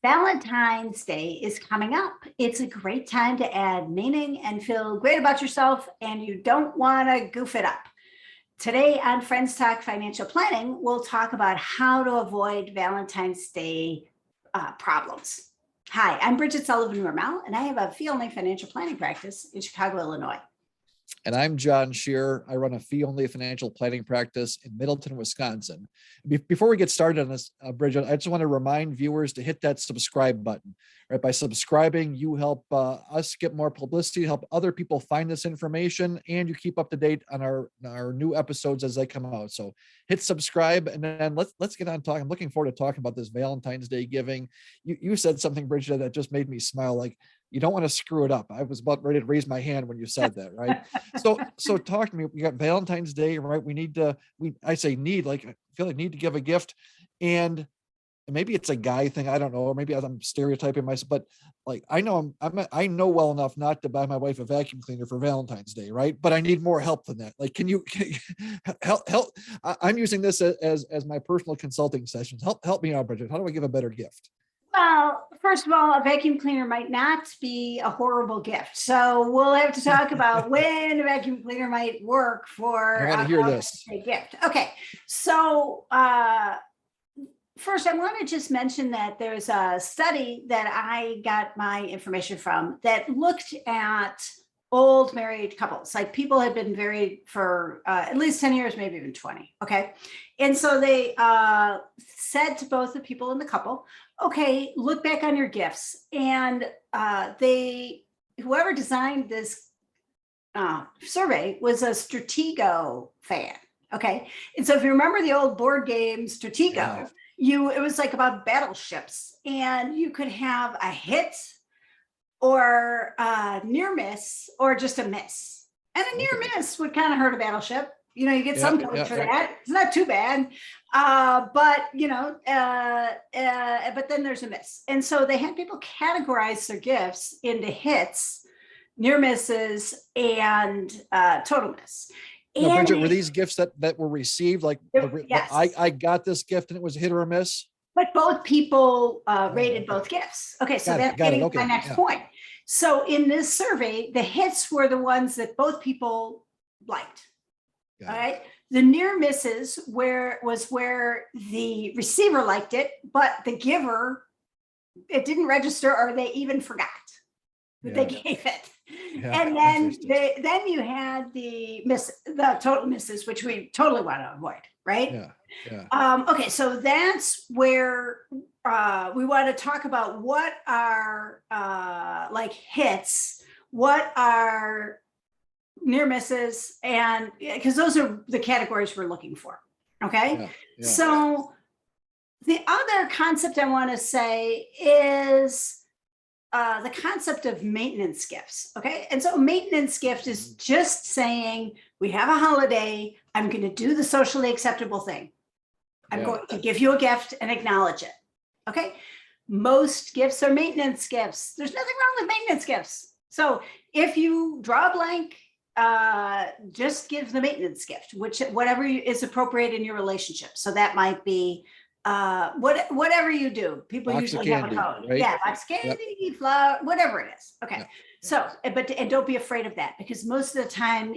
Valentine's Day is coming up. It's a great time to add meaning and feel great about yourself, and you don't want to goof it up. Today on Friends Talk Financial Planning, we'll talk about how to avoid Valentine's Day problems. Hi, I'm Bridget Sullivan-Ramel, and I have a fee-only financial planning practice in Chicago, Illinois. And I'm John Shearer. I run a fee-only financial planning practice in Middleton, Wisconsin. Before we get started on this, Bridget, I just want to remind viewers to hit that subscribe button. Right, by subscribing, you help us get more publicity, help other people find this information, and you keep up to date on our new episodes as they come out. So hit subscribe, and then let's get on talking. I'm looking forward to talking about this Valentine's Day giving. You said something, Bridget, that just made me smile. Like, you don't want to screw it up. I was about ready to raise my hand when you said that, right? So talk to me. We got Valentine's Day, right? I feel like need to give a gift, and maybe it's a guy thing. I don't know, or maybe I'm stereotyping myself, but like, I know well enough not to buy my wife a vacuum cleaner for Valentine's Day, right? But I need more help than that. Like, can you help? I'm using this as my personal consulting sessions. Help me out, Bridget. How do I give a better gift? Well, first of all, a vacuum cleaner might not be a horrible gift. So we'll have to talk about when a vacuum cleaner might work for I want to hear this. A gift. Okay. So first, I want to just mention that there's a study that I got my information from that looked at old married couples, like people had been married for at least 10 years, maybe even 20. Okay. And so they said to both the people in the couple, okay, look back on your gifts. And whoever designed this survey was a Stratego fan. Okay. And so if you remember the old board game Stratego, it was like about battleships, and you could have a hit or a near miss or just a miss. And a near miss would kind of hurt a battleship. You get some points for that. It's not too bad. But then there's a miss. And so they had people categorize their gifts into hits, near misses, and total miss. No, Bridget, were these gifts that were received? Like, yes. I got this gift and it was a hit or a miss? But both people rated both gifts. Okay, so that's getting to my next point. So in this survey, the hits were the ones that both people liked. All right. The near misses was where the receiver liked it, but the giver, it didn't register, or they even forgot that they gave it. Yeah, and then you had the total misses, which we totally want to avoid, right? Okay, so that's where we want to talk about what are like hits, what are near misses, and because those are the categories we're looking for. Okay. So the other concept I want to say is the concept of maintenance gifts. Okay. And so maintenance gift is just saying, we have a holiday, I'm going to do the socially acceptable thing. I'm going to give you a gift and acknowledge it. Okay. Most gifts are maintenance gifts. There's nothing wrong with maintenance gifts. So if you draw a blank, just give the maintenance gift, whatever is appropriate in your relationship. So that might be whatever you do. People box usually have a code. Right? Yeah, box candy, flour, whatever it is. Okay. So, and don't be afraid of that, because most of the time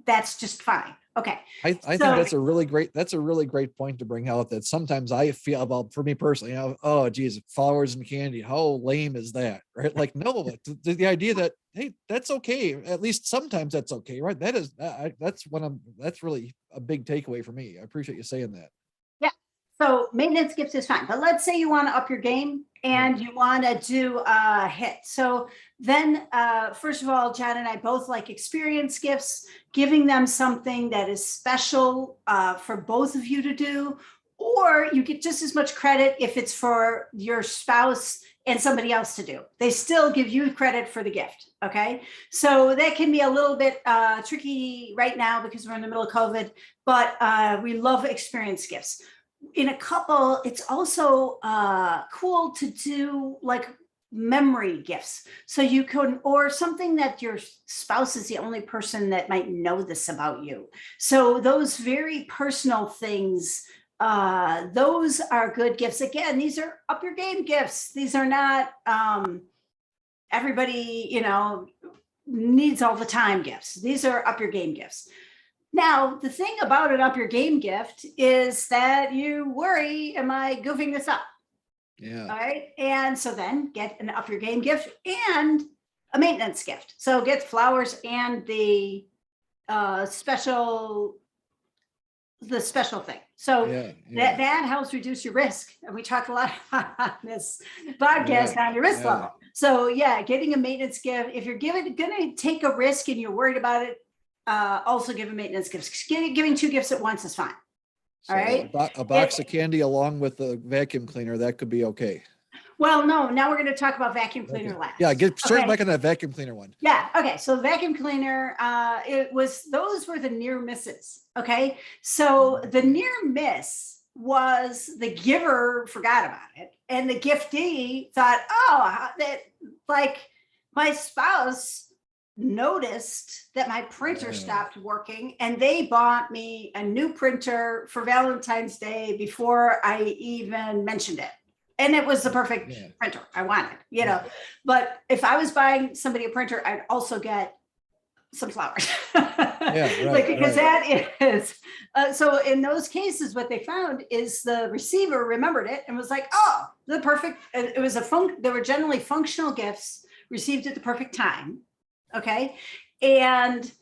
that's just fine. Okay. I think that's a really great point to bring out, that sometimes I feel about, for me personally, oh geez, flowers and candy, how lame is that? Right? Like, no, the idea that, hey, that's okay. At least sometimes that's okay, right? That's really a big takeaway for me. I appreciate you saying that. Yeah. So maintenance gifts is fine, but let's say you want to up your game and you want to do a hit. So then, first of all, John and I both like experience gifts, giving them something that is special for both of you to do, or you get just as much credit if it's for your spouse and somebody else to do. They still give you credit for the gift. Okay. So that can be a little bit tricky right now because we're in the middle of COVID, but we love experience gifts. In a couple, it's also cool to do like memory gifts. So you can, or something that your spouse is the only person that might know this about you. So those very personal things those are good gifts. Again, these are up your game gifts. These are not everybody, needs all the time gifts. These are up your game gifts. Now, the thing about an up your game gift is that you worry, am I goofing this up? Yeah. All right. And so then get an up your game gift and a maintenance gift. So get flowers and the special thing. So that helps reduce your risk. And we talk a lot on this podcast on your risk level. So getting a maintenance gift, if you're going to take a risk and you're worried about it, also give a maintenance gift. Giving 2 gifts at once is fine. So all right. A box of candy along with the vacuum cleaner, that could be okay. Well, no, now we're going to talk about vacuum cleaner last. Yeah, start back on that vacuum cleaner one. Yeah. Okay. So vacuum cleaner, those were the near misses. Okay. So the near miss was the giver forgot about it. And the giftee thought, my spouse noticed that my printer stopped working and they bought me a new printer for Valentine's Day before I even mentioned it. And it was the perfect printer I wanted, but if I was buying somebody a printer, I'd also get some flowers. Because that is, so in those cases, what they found is the receiver remembered it and was like, the perfect, it was they were generally functional gifts received at the perfect time. Okay. And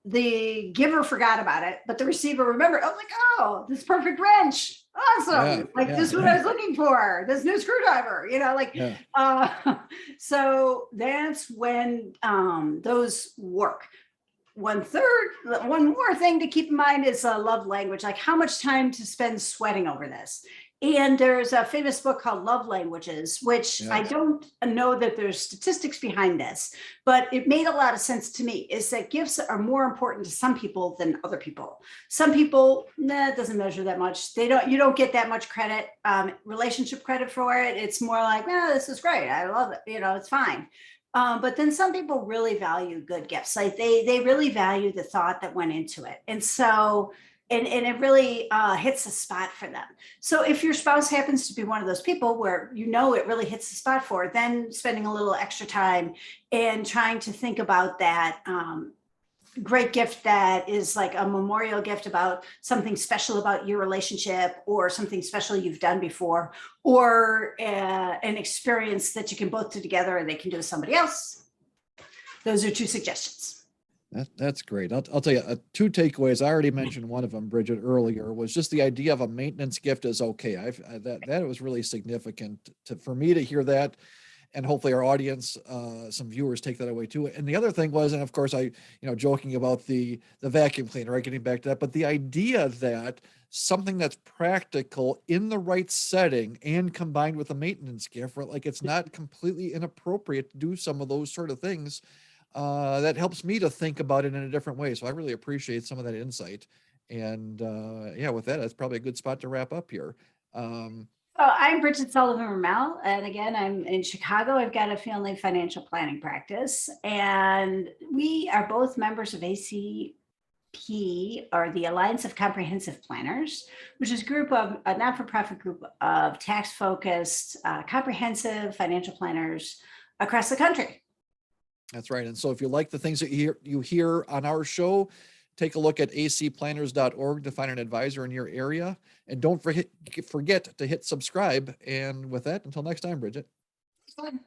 the giver forgot about it, but the receiver remembered. I was like, this perfect wrench. Awesome. This is what I was looking for. This new screwdriver, so that's when those work. One more thing to keep in mind is love language, like how much time to spend sweating over this. And there's a famous book called Love Languages, which I don't know that there's statistics behind this, but it made a lot of sense to me, is that gifts are more important to some people than other people. Some people, it doesn't measure that much. You don't get that much credit, relationship credit for it. It's more like, this is great. I love it. It's fine. But then some people really value good gifts. Like they really value the thought that went into it. And so, and it really hits a spot for them. So if your spouse happens to be one of those people where it really hits the spot for it, then spending a little extra time and trying to think about that great gift that is like a memorial gift about something special about your relationship or something special you've done before, or an experience that you can both do together and they can do with somebody else. Those are 2 suggestions. That's great. I'll tell you 2 takeaways. I already mentioned one of them, Bridget, earlier, was just the idea of a maintenance gift is okay. That was really significant for me to hear that, and hopefully our audience, some viewers, take that away too. And the other thing was, and of course I, joking about the vacuum cleaner, right? Getting back to that, but the idea that something that's practical in the right setting and combined with a maintenance gift, like it's not completely inappropriate to do some of those sort of things. That helps me to think about it in a different way. So I really appreciate some of that insight. And with that, that's probably a good spot to wrap up here. I'm Bridget Sullivan-Ramel, and again, I'm in Chicago. I've got a family financial planning practice, and we are both members of ACP, or the Alliance of Comprehensive Planners, which is a not-for-profit group of tax-focused, comprehensive financial planners across the country. That's right. And so if you like the things that you hear on our show, take a look at acplanners.org to find an advisor in your area. And don't forget to hit subscribe. And with that, until next time, Bridget. It's fun.